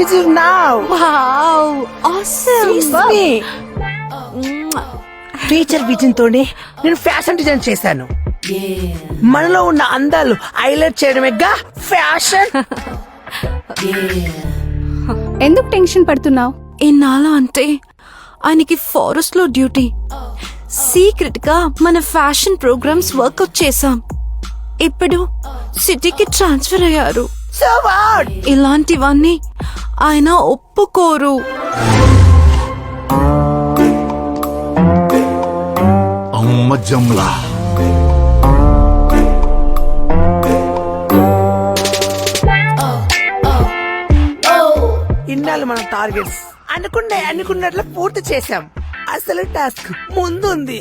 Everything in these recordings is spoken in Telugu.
with you now. Wow, awesome. Teacher vision తోనే నేను ఫ్యాషన్ డిజైన్ చేశాను. మనలో ఉన్న అందాలు హైలైట్ చేయడమేగా ఫ్యాషన్. ఎందుకు టెన్షన్ పడుతున్నావు? ఇన్నాళ్ళ అంటే ఆయనకి ఫారెస్ట్ లో డ్యూటీ. సీక్రెట్ గా మన ఫ్యాషన్ ప్రోగ్రామ్స్ వర్కౌట్ చేశాం. ఇప్పుడు సిటీకి ట్రాన్స్ఫర్ అయ్యారు. So what? ఇలాంటివన్నీ ఆయన ఒప్పుకోరు. అమ్మ జమ్లా ఇన్నాళ్ళు మన టార్గెట్స్ అనుకున్నట్లు పూర్తి చేశాం. అసలు టాస్క్ ముందుంది.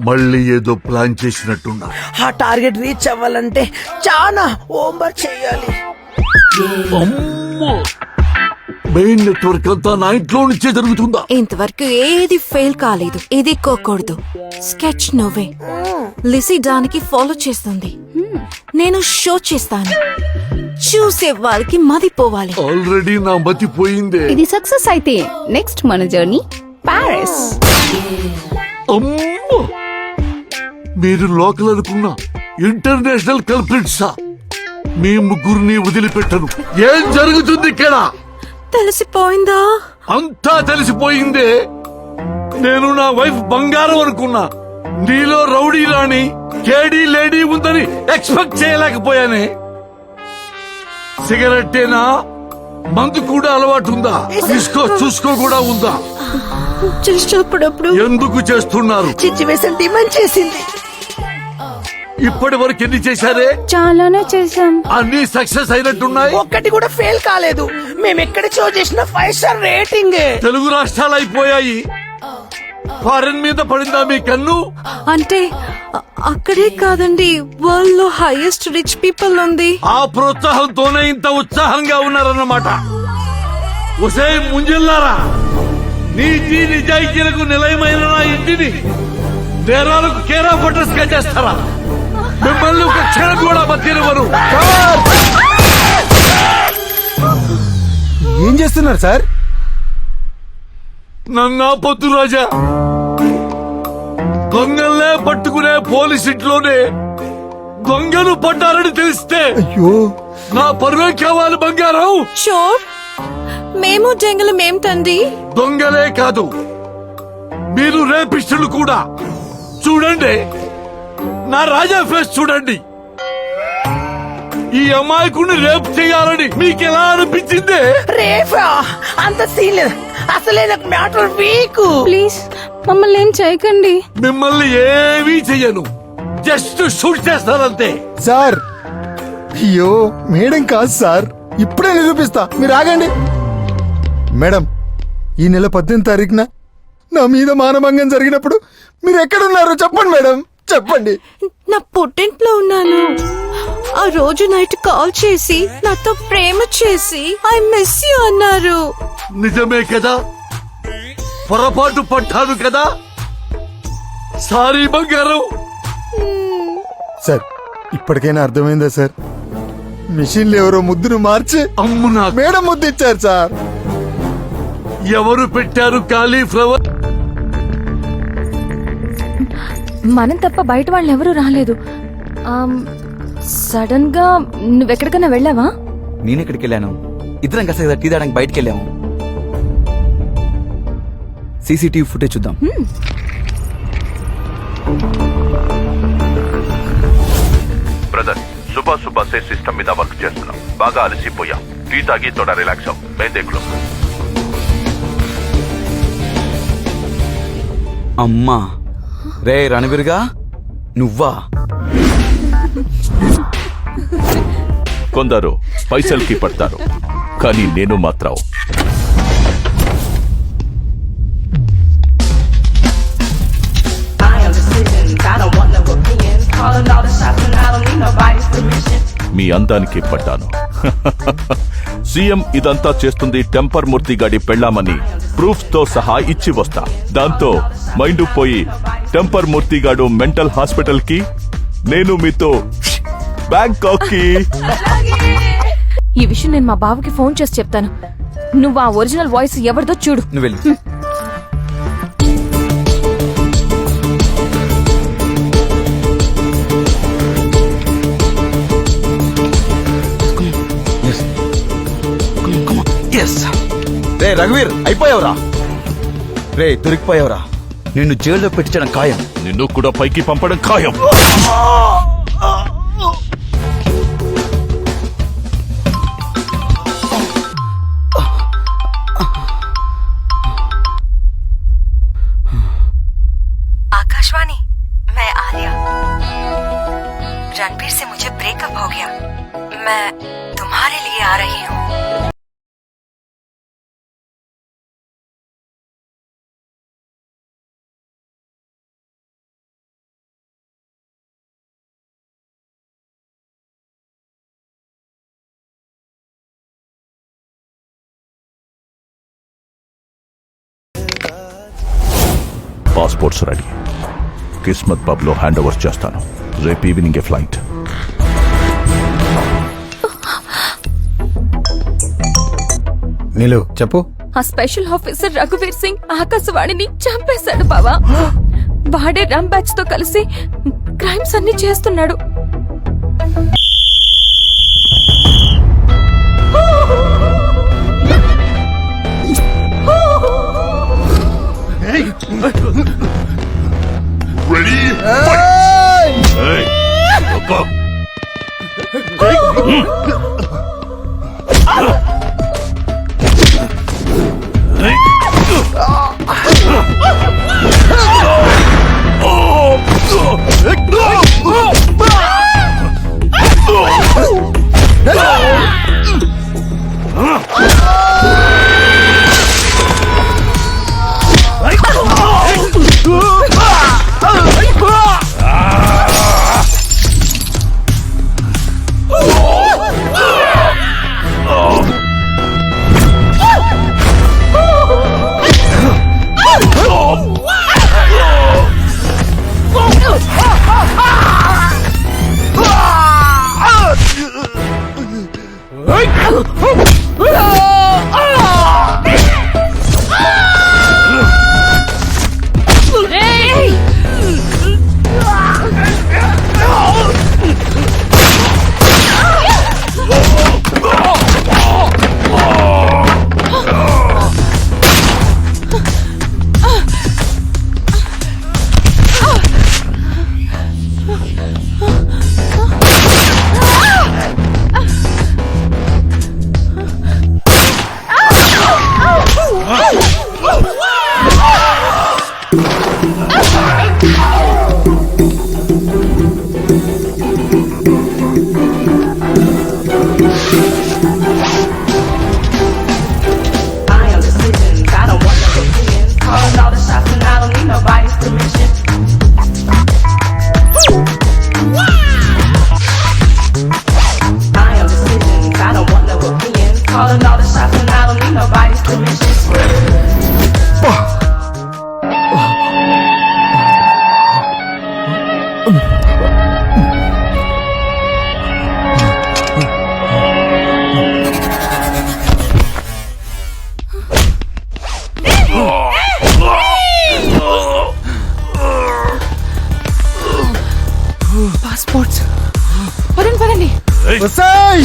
మళ్ళీ ఏదో ప్లాన్ చేసినట్టున్నా. ఆ టార్గెట్ రీచ్ అవ్వాలంటే చాలా హోంవర్క్ చేయాలి. మెయిన్ నెట్వర్క్ అంతా నా ఇంట్లో నుంచే జరుగుతుందా? ఇంతవరకు ఏది ఫెయిల్ కాలేదు. ఇది కోకూడదు. స్కెచ్ నువ్వే. లిసీ దానికి ఫాలో చేస్తుంది. నేను షో చేస్తాను. చూసే వాళ్ళకి మదిపోవాలి. ఆల్రెడీ నా మతిపోయిందే. ఇది సక్సెస్ అయితే నెక్స్ట్ మన జర్నీ పారిస్. అమ్మో, మీరు లోకల్ అనుకున్న ఇంటర్నేషనల్ కల్ప్రిట్సా? మీ ముగ్గురిని వదిలిపెట్టను. ఏం జరుగుతుంది ఇక్కడ? తెలిసిపోయిందా? అంతా తెలిసిపోయిందే. నేను నా వైఫ్ బంగారం అనుకున్నా. నీలో రౌడీ రాణి కేడీ లేడీ ఉందని ఎక్స్పెక్ట్ చేయలేకపోయానే. సిగరెట్టేనా? మందు కూడా అలవాటు ఉందా? తీసుకో చూసుకో కూడా ఉందా? చేసేటప్పుడు ఎందుకు చేస్తున్నారు? సిచ్యువేషన్ డిమాండ్ చేసింది. ఇప్పటి వరకు ఎన్ని చేశారే? చాలానే చేశాం. అన్ని సక్సెస్ అయినట్టున్నాయి. ఒక్కటి కూడా ఫెయిల్ కాలేదు. మేము ఎక్కడ షో చేసిన 5 స్టార్ రేటింగ్. తెలుగు రాష్ట్రాలు అయిపోయాయి. ఫారెన్ మీద పడిందా మీ కన్ను? అంటే అక్కడే కాదండి, వరల్డ్ లో హైయెస్ట్ రిచ్ పీపుల్ ఉంది. ఆ ప్రోత్సాహంతోనే ఇంత ఉత్సాహంగా ఉన్నారన్నమాట. ఒసే ముంజిల్లారా, నీతి నిజాయితీలకు నిలయమైన నా ఇంటిని నేరాలకు కేరా ఫోటోస్ గా చేస్తారా? మిమ్మల్ని ఒక క్షణం కూడా బతినివ్వరు. ఏం చేస్తున్నారు సార్? నన్నా పొద్దు రాజా, దొంగల్నే పట్టుకునే పోలీస్ ఇంట్లోనే దొంగలు పడ్డారని తెలిస్తే అయ్యో, నా పరువే కావాలి బంగారం. చోర్ మేము జంగలం ఏమిటండి? దొంగలే కాదు, మీరు రేపిస్టులు కూడా. చూడండి, నా రాజా ఫేస్ చూడండి. ఈ అమాయకుడిని రేపు చేయాలని మీకెలా అనిపించింది? రేఫా అంత సీన్ లేదు. అసలే నాకు మ్యాటర్ వీక్. ప్లీజ్ మమ్మల్ని ఏం చేయకండి. మిమ్మల్ని ఏమీ చెయ్యను, జస్ట్ షూట్ చేస్తానంతే. సార్ అయ్యో మేడం కాదు సార్, ఇప్పుడే నిరూపిస్తా, మీరు ఆగండి. మేడం, ఈ నెల 18వ తారీఖున నా మీద మానభంగం జరిగినప్పుడు మీరు ఎక్కడున్నారు చెప్పండి మేడం, చెప్పండి. నా పుట్టింట్లో ఉన్నాను. ఆ రోజు నైట్ కాల్ చేసి నాతో ప్రేమ చేసి ఐ మిస్ యూ అన్నారు. నిజమే కదా, పొరపాటు పడ్డాను కదా. సారీ బంగారం. సార్ ఇప్పటికైనా అర్థమైందా సార్? మిషన్లు ఎవరో ముద్దును మార్చి అమ్ము నా మేడం ముద్దు ఇచ్చారు సార్. ఎవరు పెట్టారు కాలీఫ్లవర్? మనం తప్ప బయట వాళ్ళు ఎవరు రాలేదు. సడన్ గా నువ్వెక్కడికైనా వెళ్ళావా? నేనెక్కడికి వెళ్ళాను? ఇద్దరం కలిసి టీ తాగడానికి బయటకు వెళ్ళాము. సీసీటీవీ ఫుటేజ్ చూద్దాం. బ్రదర్, సుబా సే సిస్టమ్ మీద వర్క్ చేస్తున్నాం. బాగా అలసిపోయాం. టీ తాగి తోడా రిలాక్స్ అవ్వం. బయటెక్కులో అమ్మా, రే రణవీర్గా నువ్వా? కొందరు పైసల్కి పడతారు, కానీ నేను మాత్రం మీ అందానికి పడ్డాను. సీఎం ఇదంతా చేస్తుంది టెంపర్ మూర్తి గాడి పెళ్ళామని ప్రూఫ్ తో సహా ఇచ్చి వస్తా. దాంతో మైండ్ పోయి టెంపర్ మూర్తి గాడు మెంటల్ హాస్పిటల్ కి, నేను మీతో బ్యాంకాక్ కి. ఈ విషయం నేను మా బావకి ఫోన్ చేసి చెప్తాను. నువ్వు ఆ ఒరిజినల్ వాయిస్ ఎవరిదో చూడు. నువ్వు వెళ్ళు. రే రఘువీర్ అయిపోయావురా. రే దొరికిపోయావురా. నిన్ను జైల్లో పెట్టించడం ఖాయం. నిన్ను కూడా పైకి పంపడం ఖాయం. आकाशवाणी, मैं आलिया। रणबीर से मुझे ब्रेकअप हो गया। मैं तुम्हारे लिए आ रही हूँ। Passports ready. కిస్మత్ పబ్ లో హ్యాండ్ ఓవర్ చేస్తాను. రేపు ఈవినింగ్ ఏ ఫ్లైట్. నీలు చెప్పు. ఆ స్పెషల్ ఆఫీసర్ రఘువీర్ సింగ్ ఆకాశవాణిని చంపేశాడు బావా. వాడే రమ్ బ్యాచ్ తో కలిసి క్రైమ్స్ అన్ని చేస్తున్నాడు. పాస్పోర్ట్స్ పదండి. వస్తాయ్.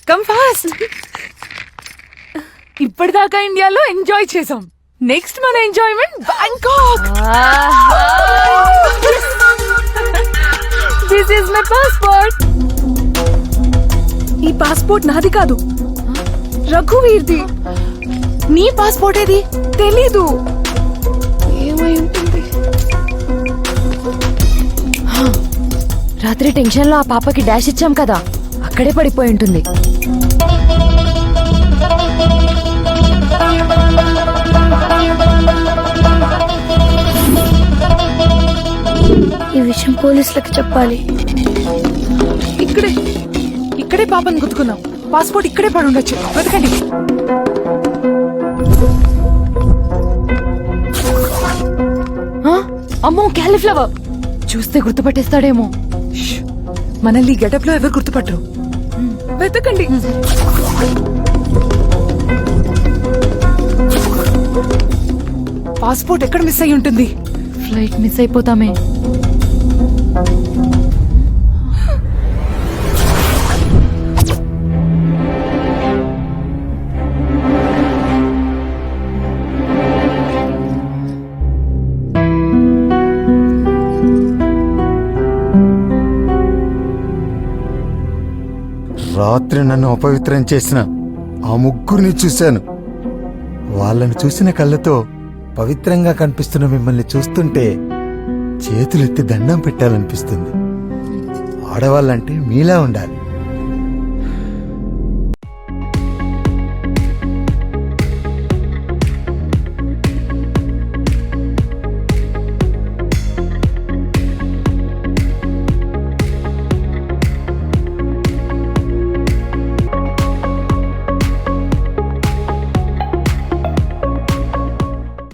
Come fast. ఇప్పటిదాకా ఇండియాలో ఎంజాయ్ చేసాం. నెక్స్ట్ మన enjoyment Bangkok. This is my passport. ఈ పాస్పోర్ట్ నాది కాదు, రఘువీర్ది. నీ పాస్పోర్ట్ ఏది? తెలీదు. ఏమై ఉంటుంది? రాత్రి టెన్షన్ లో ఆ పాపకి డాష్ ఇచ్చాం కదా, అక్కడే పడిపోయి ఉంటుంది. ఈ విషయం పోలీసులకు చెప్పాలి. ఇక్కడే పాపని గుర్తుకున్నాం. పాస్పోర్ట్ ఇక్కడే పడి ఉండొచ్చు. వెతకండి. అమ్మో, క్యాలీఫ్లవర్. చూస్తే గుర్తుపట్టేస్తాడేమో. మనల్ని గెటప్ లో ఎవరు గుర్తుపట్టరు. వెతకండి. పాస్పోర్ట్ ఎక్కడ మిస్ అయి ఉంటుంది? ఫ్లైట్ మిస్ అయిపోతామే. రాత్రి నన్ను అపవిత్రం చేసిన ఆ ముగ్గురిని చూశాను. వాళ్ళని చూసిన కళ్ళతో పవిత్రంగా కనిపిస్తున్న మిమ్మల్ని చూస్తుంటే చేతులెత్తి దండం పెట్టాలనిపిస్తుంది. ఆడవాళ్ళంటే మీలా ఉండాలి.